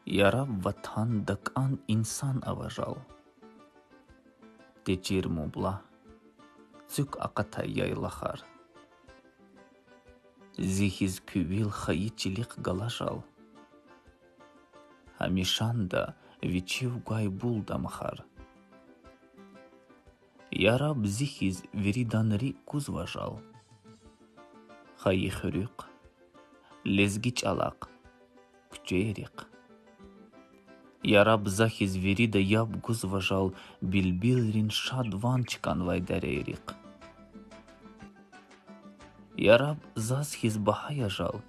Яраб ватан дакан инсан аважал. Течир мубла, цюк акатай яйлахар. Зихиз кювил хаичилик галажал. Хамишанда вичив гай булдамахар. Яраб зихиз вириданри кузважал. Хаи хюрюк, лезгич алак, кчерик. Яраб захиз вирида яб гузважал, билбилрин шадванчкан вайдарерик. Яраб засхиз бахаяжал,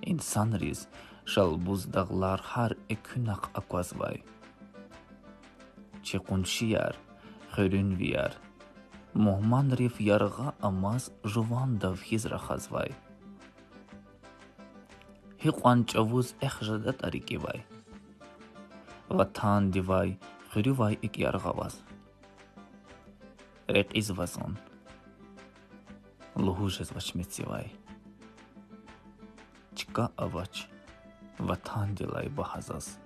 инсанриз шалбуздағлар хар экунақ аквазвай. Чекуншияр, хөрүнвияр, мухманриф ярға амаз жувандав хизрахазвай. Хиқванчавуз эхжадат арикивай. Ватан дивай, хөрювай ик ярғаваз. Рек извазон. Лухужез вачмецивай. Чка авач, ватан дилай бахазаз.